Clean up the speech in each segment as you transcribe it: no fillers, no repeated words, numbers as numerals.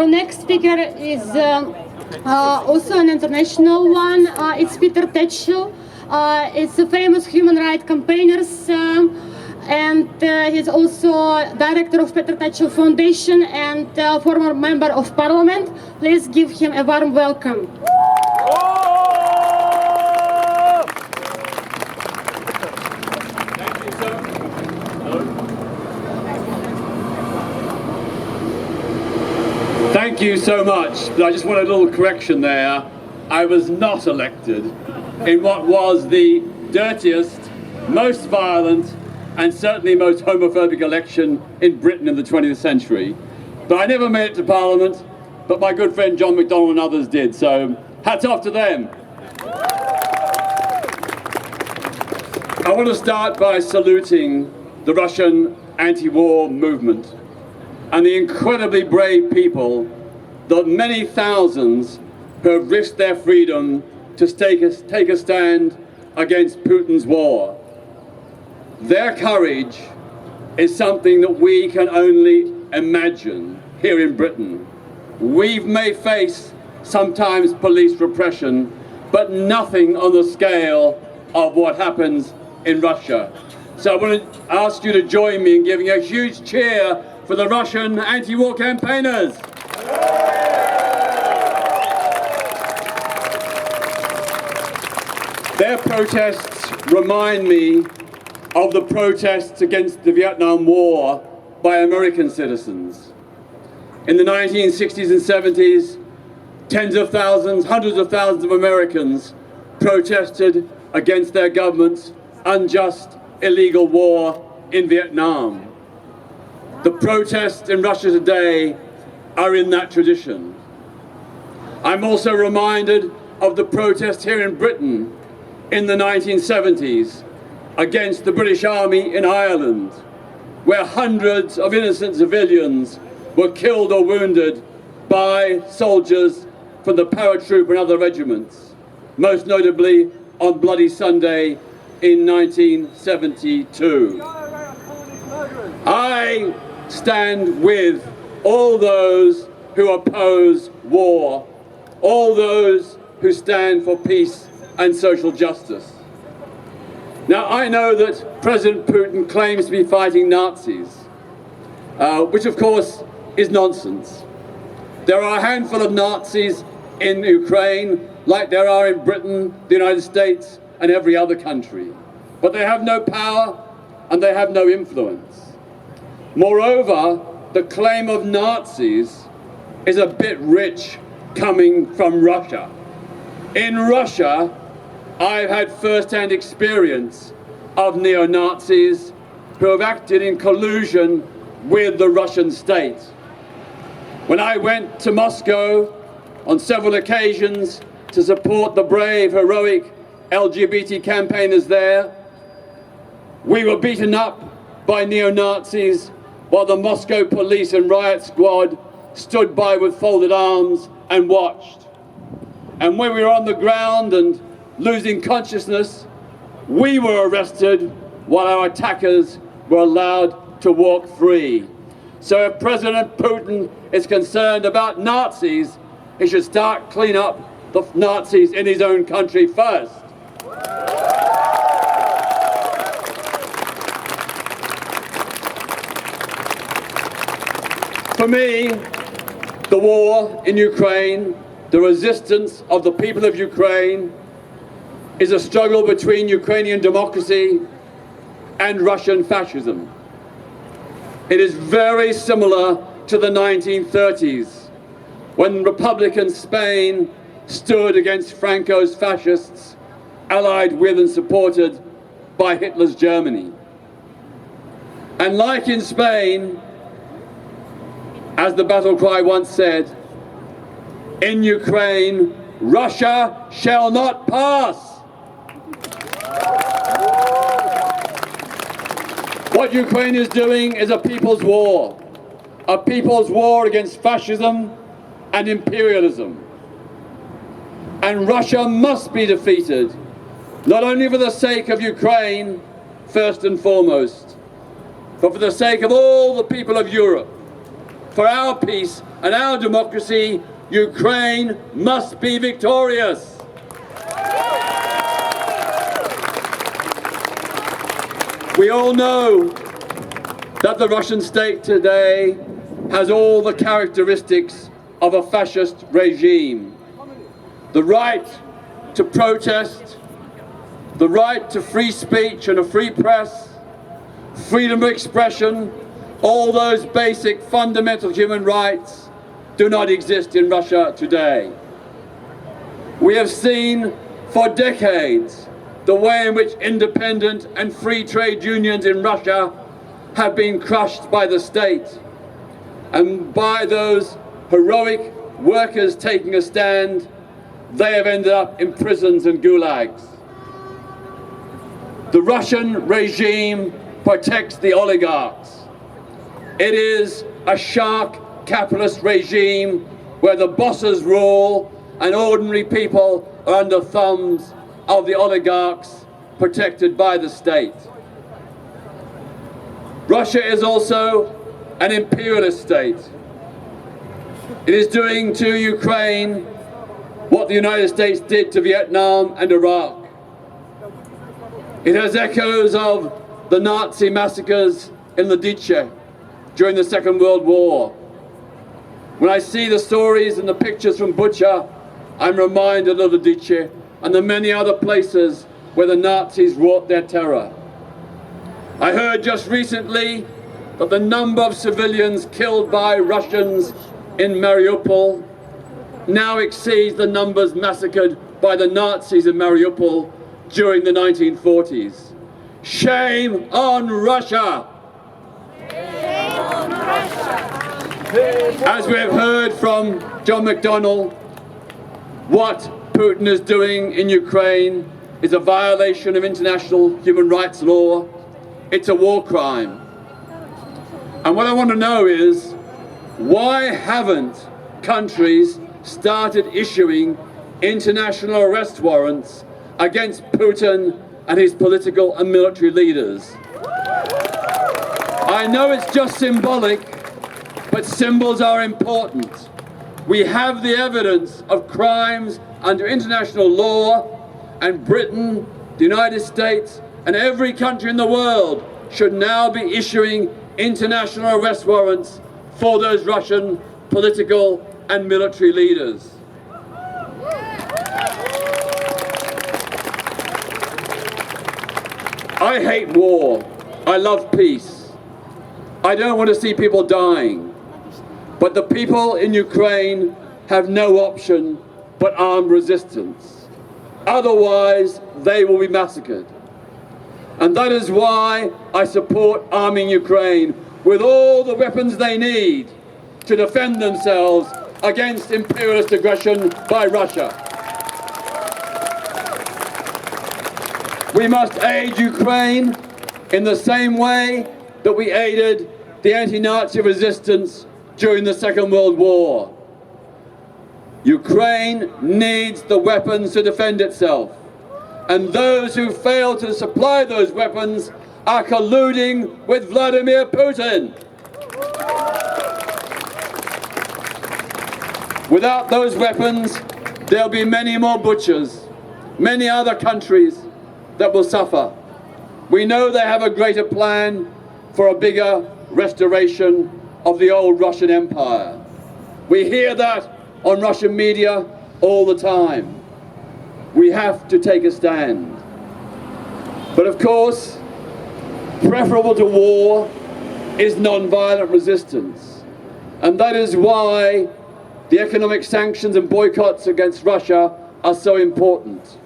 Our next speaker is also an international one. It's Peter Tatchell. It's a famous human rights campaigner, and he's also director of Peter Tatchell Foundation and former member of parliament. Please give him a warm welcome. Thank you so much. I just want a little correction there. I was not elected in what was the dirtiest, most violent, and certainly most homophobic election in Britain in the 20th century. But I never made it to Parliament, but my good friend John McDonnell and others did, so hats off to them. I want to start by saluting the Russian anti-war movement and the incredibly brave people, the many thousands who have risked their freedom to take a stand against Putin's war. Their courage is something that we can only imagine here in Britain. We may face sometimes police repression, but nothing on the scale of what happens in Russia. So I want to ask you to join me in giving a huge cheer for the Russian anti-war campaigners. Their protests remind me of the protests against the Vietnam War by American citizens. In the 1960s and 70s, tens of thousands, hundreds of thousands of Americans protested against their government's unjust, illegal war in Vietnam. The protests in Russia today are in that tradition. I'm also reminded of the protests here in Britain in the 1970s against the British Army in Ireland, where hundreds of innocent civilians were killed or wounded by soldiers from the paratroop and other regiments, most notably on Bloody Sunday in 1972. I stand with all those who oppose war, all those who stand for peace and social justice. Now, I know that President Putin claims to be fighting Nazis, which of course is nonsense. There are a handful of Nazis in Ukraine, like there are in Britain, the United States, and every other country. But they have no power and they have no influence. Moreover, the claim of Nazis is a bit rich coming from Russia. In Russia, I've had first-hand experience of neo-Nazis who have acted in collusion with the Russian state. When I went to Moscow on several occasions to support the brave, heroic LGBT campaigners there, we were beaten up by neo-Nazis while the Moscow police and riot squad stood by with folded arms and watched. And when we were on the ground and losing consciousness, we were arrested while our attackers were allowed to walk free. So if President Putin is concerned about Nazis, he should start clean up the Nazis in his own country first. For me, the war in Ukraine, the resistance of the people of Ukraine, is a struggle between Ukrainian democracy and Russian fascism. It is very similar to the 1930s, when Republican Spain stood against Franco's fascists, allied with and supported by Hitler's Germany. And like in Spain, as the battle cry once said, in Ukraine, Russia shall not pass. What Ukraine is doing is a people's war against fascism and imperialism. And Russia must be defeated, not only for the sake of Ukraine, first and foremost, but for the sake of all the people of Europe, for our peace and our democracy, Ukraine must be victorious. We all know that the Russian state today has all the characteristics of a fascist regime. The right to protest, the right to free speech and a free press, freedom of expression, all those basic fundamental human rights do not exist in Russia today. We have seen for decades the way in which independent and free trade unions in Russia have been crushed by the state and by those heroic workers taking a stand. They have ended up in prisons and gulags. The Russian regime protects the oligarchs. It is a shark capitalist regime where the bosses rule and ordinary people are under thumbs of the oligarchs protected by the state. Russia is also an imperialist state. It is doing to Ukraine what the United States did to Vietnam and Iraq. It has echoes of the Nazi massacres in the Ditche during the Second World War. When I see the stories and the pictures from Bucha, I'm reminded of the Ditche and the many other places where the Nazis wrought their terror. I heard just recently that the number of civilians killed by Russians in Mariupol now exceeds the numbers massacred by the Nazis in Mariupol during the 1940s. Shame on Russia! Shame on Russia! As we have heard from John McDonnell, what Putin is doing in Ukraine is a violation of international human rights law. It's a war crime. And what I want to know is, why haven't countries started issuing international arrest warrants against Putin and his political and military leaders? I know it's just symbolic, but symbols are important. We have the evidence of crimes under international law, and Britain, the United States, and every country in the world should now be issuing international arrest warrants for those Russian political and military leaders. I hate war. I love peace. I don't want to see people dying. But the people in Ukraine have no option but armed resistance. Otherwise, they will be massacred. And that is why I support arming Ukraine with all the weapons they need to defend themselves against imperialist aggression by Russia. We must aid Ukraine in the same way that we aided the anti-Nazi resistance during the Second World War. Ukraine needs the weapons to defend itself, and those who fail to supply those weapons are colluding with Vladimir Putin. Without those weapons, there'll be many more butchers, many other countries that will suffer. We know they have a greater plan for a bigger restoration of the old Russian Empire. We hear that on Russian media all the time. We have to take a stand. But of course, preferable to war is non-violent resistance. And that is why the economic sanctions and boycotts against Russia are so important.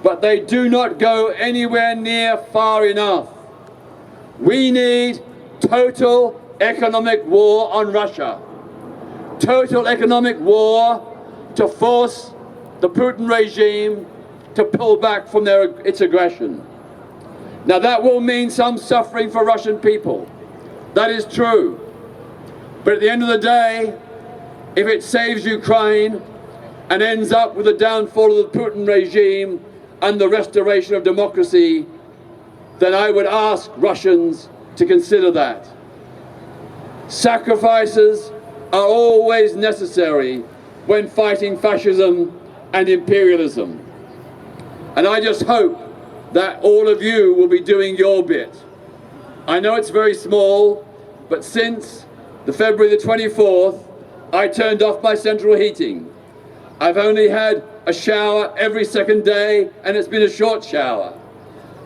But they do not go anywhere near far enough. We need total economic war on Russia. Total economic war to force the Putin regime to pull back from its aggression. Now that will mean some suffering for Russian people. That is true. But at the end of the day, if it saves Ukraine and ends up with the downfall of the Putin regime and the restoration of democracy, then I would ask Russians to consider that. Sacrifices are always necessary when fighting fascism and imperialism. And I just hope that all of you will be doing your bit. I know it's very small, but since the February the 24th, I turned off my central heating. I've only had a shower every second day, and it's been a short shower.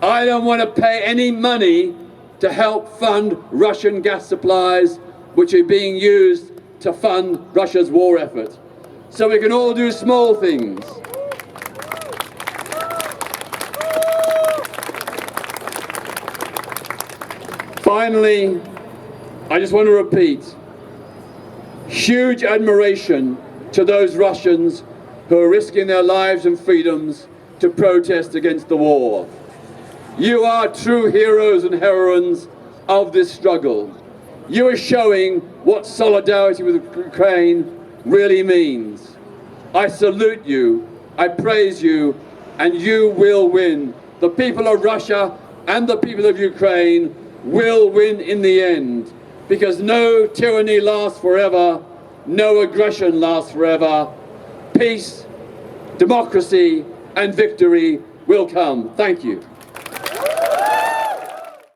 I don't want to pay any money to help fund Russian gas supplies, which are being used to fund Russia's war effort. So we can all do small things. Finally, I just want to repeat, huge admiration to those Russians who are risking their lives and freedoms to protest against the war. You are true heroes and heroines of this struggle. You are showing what solidarity with Ukraine really means. I salute you, I praise you, and you will win. The people of Russia and the people of Ukraine will win in the end, because no tyranny lasts forever, no aggression lasts forever. Peace, democracy, and victory will come. Thank you.